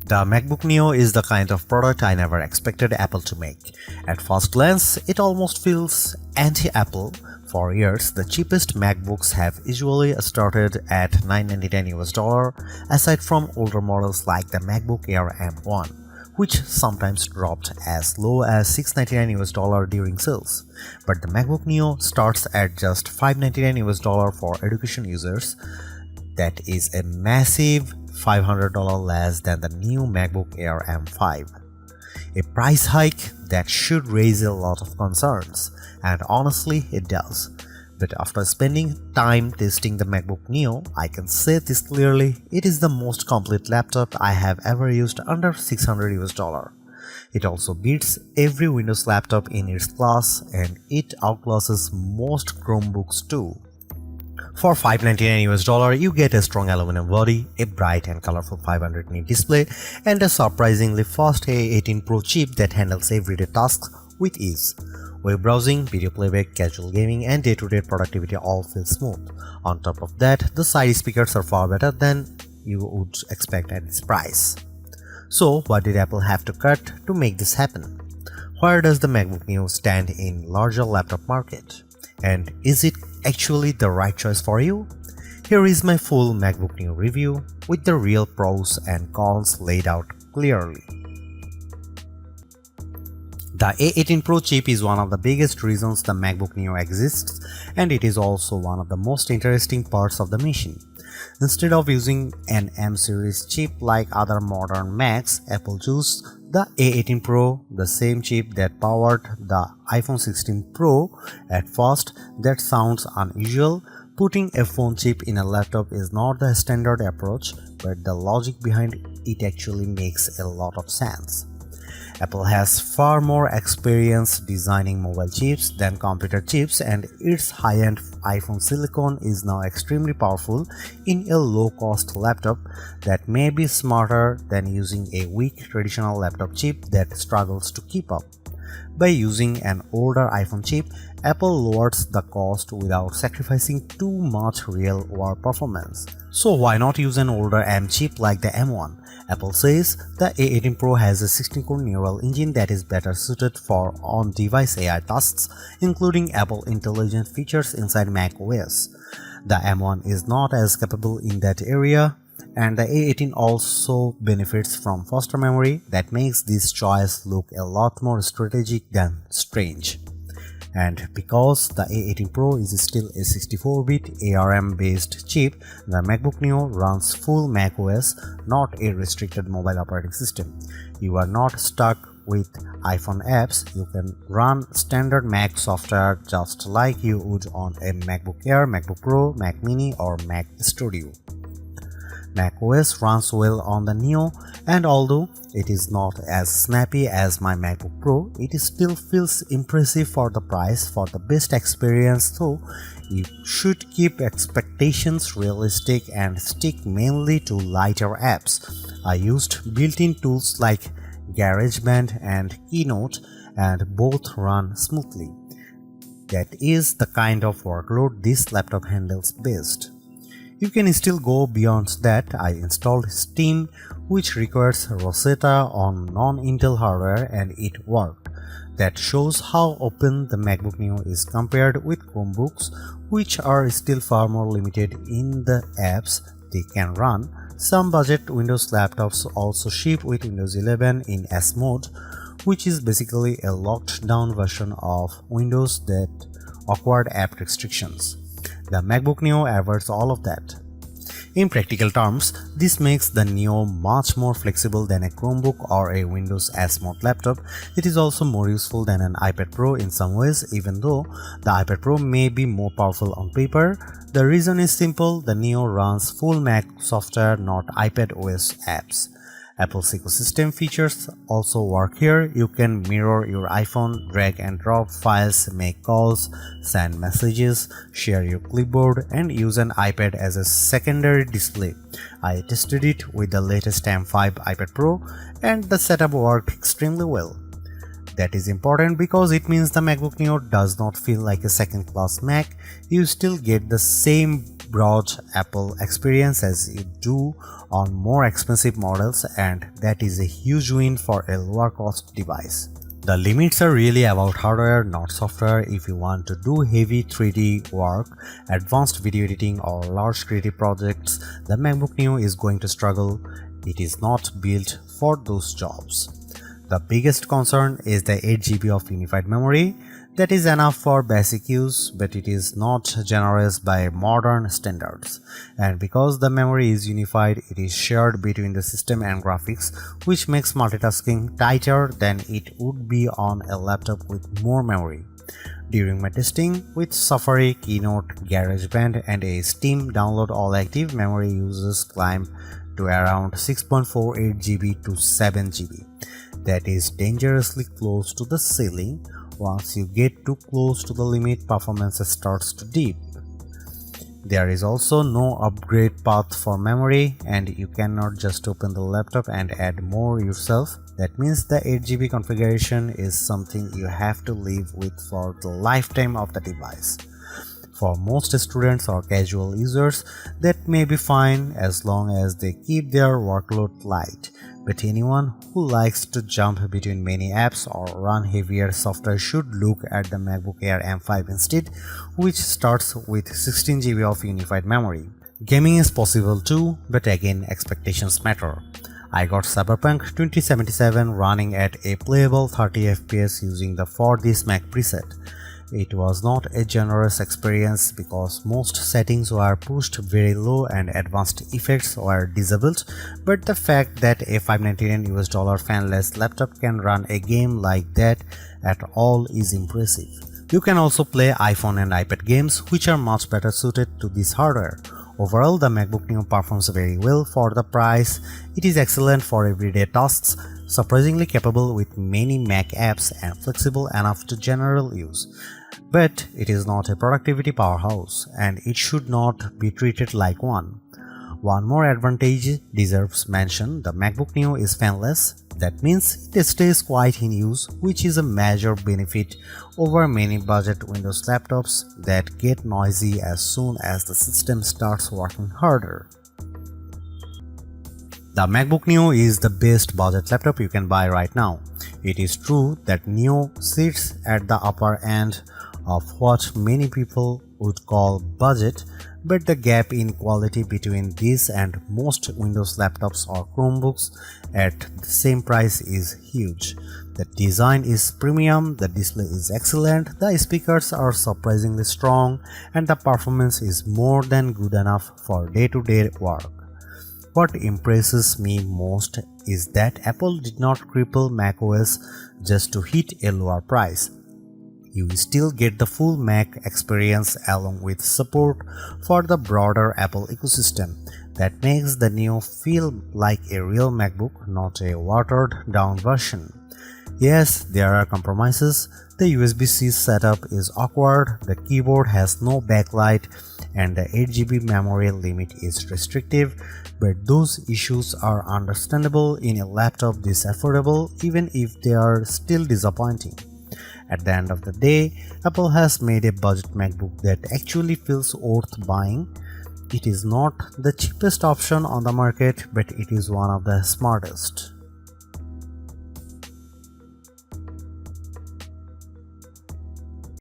The MacBook Neo is the kind of product I never expected Apple to make. At first glance, it almost feels anti-Apple. For years, the cheapest MacBooks have usually started at $999 aside from older models like the MacBook Air M1, which sometimes dropped as low as $699 during sales. But the MacBook Neo starts at just $599 for education users. That is a massive $500 less than the new MacBook Air M5. A price hike that should raise a lot of concerns, and honestly it does. But after spending time testing the MacBook Neo, I can say this clearly, it is the most complete laptop I have ever used under $600. It also beats every Windows laptop in its class, and it outclasses most Chromebooks too. For $599 you get a strong aluminum body, a bright and colorful 500 nit display, and a surprisingly fast A18 Pro chip that handles everyday tasks with ease. Web browsing, video playback, casual gaming, and day-to-day productivity all feel smooth. On top of that, the side speakers are far better than you would expect at this price. So what did Apple have to cut to make this happen? Where does the MacBook Neo stand in larger laptop market? And is it actually the right choice for you? Here is my full MacBook Neo review with the real pros and cons laid out clearly. The A18 Pro chip is one of the biggest reasons the MacBook Neo exists, and it is also one of the most interesting parts of the machine. Instead of using an M series chip like other modern Macs, Apple chose the A18 Pro, the same chip that powered the iPhone 16 Pro. At first, that sounds unusual. Putting a phone chip in a laptop is not the standard approach, but the logic behind it actually makes a lot of sense. Apple has far more experience designing mobile chips than computer chips, and its high-end iPhone silicon is now extremely powerful in a low-cost laptop that may be smarter than using a weak traditional laptop chip that struggles to keep up. By using an older iPhone chip, Apple lowers the cost without sacrificing too much real-world performance. So why not use an older M chip like the M1? Apple says the A18 Pro has a 16-core neural engine that is better suited for on-device AI tasks, including Apple Intelligent features inside macOS. The M1 is not as capable in that area, and the A18 also benefits from faster memory that makes this choice look a lot more strategic than strange. And because the A18 Pro is still a 64-bit ARM-based chip, the MacBook Neo runs full macOS, not a restricted mobile operating system. You are not stuck with iPhone apps. You can run standard Mac software just like you would on a MacBook Air, MacBook Pro, Mac Mini, or Mac Studio. macOS runs well on the Neo, and although it is not as snappy as my MacBook Pro, it still feels impressive for the price. For the best experience though, you should keep expectations realistic and stick mainly to lighter apps. I used built-in tools like GarageBand and Keynote, and both run smoothly. That is the kind of workload this laptop handles best. You can still go beyond that. I installed Steam, which requires Rosetta on non-Intel hardware, and it worked. That shows how open the MacBook Neo is compared with Chromebooks, which are still far more limited in the apps they can run. Some budget Windows laptops also ship with Windows 11 in S mode, which is basically a locked down version of Windows that awkward app restrictions. The MacBook Neo avoids all of that. In practical terms, this makes the Neo much more flexible than a Chromebook or a Windows S mode laptop. It is also more useful than an iPad Pro in some ways, even though the iPad Pro may be more powerful on paper. The reason is simple: the Neo runs full Mac software, not iPad OS apps. Apple's ecosystem features also work here. You can mirror your iPhone, drag and drop files, make calls, send messages, share your clipboard, and use an iPad as a secondary display. I tested it with the latest M5 iPad Pro, and the setup worked extremely well. That is important because it means the MacBook Neo does not feel like a second-class Mac. You still get the same broad Apple experience as you do on more expensive models, and that is a huge win for a lower cost device. The limits are really about hardware, not software. If you want to do heavy 3D work, advanced video editing, or large creative projects, the MacBook Neo is going to struggle. It is not built for those jobs. The biggest concern is the 8GB of unified memory. That is enough for basic use, but it is not generous by modern standards. And because the memory is unified, it is shared between the system and graphics, which makes multitasking tighter than it would be on a laptop with more memory. During my testing with Safari, Keynote, GarageBand, and a Steam download, all active memory uses climb to around 6.48GB to 7GB. That is dangerously close to the ceiling. Once you get too close to the limit, performance starts to dip. There is also no upgrade path for memory, and you cannot just open the laptop and add more yourself. That means the 8GB configuration is something you have to live with for the lifetime of the device. For most students or casual users, that may be fine as long as they keep their workload light. But anyone who likes to jump between many apps or run heavier software should look at the MacBook Air M5 instead, which starts with 16GB of unified memory. Gaming is possible too, but again expectations matter. I got Cyberpunk 2077 running at a playable 30fps using the For This Mac preset. It was not a generous experience because most settings were pushed very low and advanced effects were disabled, but the fact that a $599 fanless laptop can run a game like that at all is impressive. You can also play iPhone and iPad games, which are much better suited to this hardware. Overall, the MacBook Neo performs very well for the price. It is excellent for everyday tasks, surprisingly capable with many Mac apps, and flexible enough to general use. But it is not a productivity powerhouse, and it should not be treated like one. One more advantage deserves mention: the MacBook Neo is fanless. That means it stays quiet in use, which is a major benefit over many budget Windows laptops that get noisy as soon as the system starts working harder. The MacBook Neo is the best budget laptop you can buy right now. It is true that Neo sits at the upper end of what many people would call budget, but the gap in quality between this and most Windows laptops or Chromebooks at the same price is huge. The design is premium, the display is excellent, the speakers are surprisingly strong, and the performance is more than good enough for day-to-day work. What impresses me most is that Apple did not cripple macOS just to hit a lower price. You still get the full Mac experience along with support for the broader Apple ecosystem. That makes the Neo feel like a real MacBook, not a watered-down version. Yes, there are compromises. The USB-C setup is awkward, the keyboard has no backlight, and the 8GB memory limit is restrictive, but those issues are understandable in a laptop this affordable, even if they are still disappointing. At the end of the day, Apple has made a budget MacBook that actually feels worth buying. It is not the cheapest option on the market, but it is one of the smartest.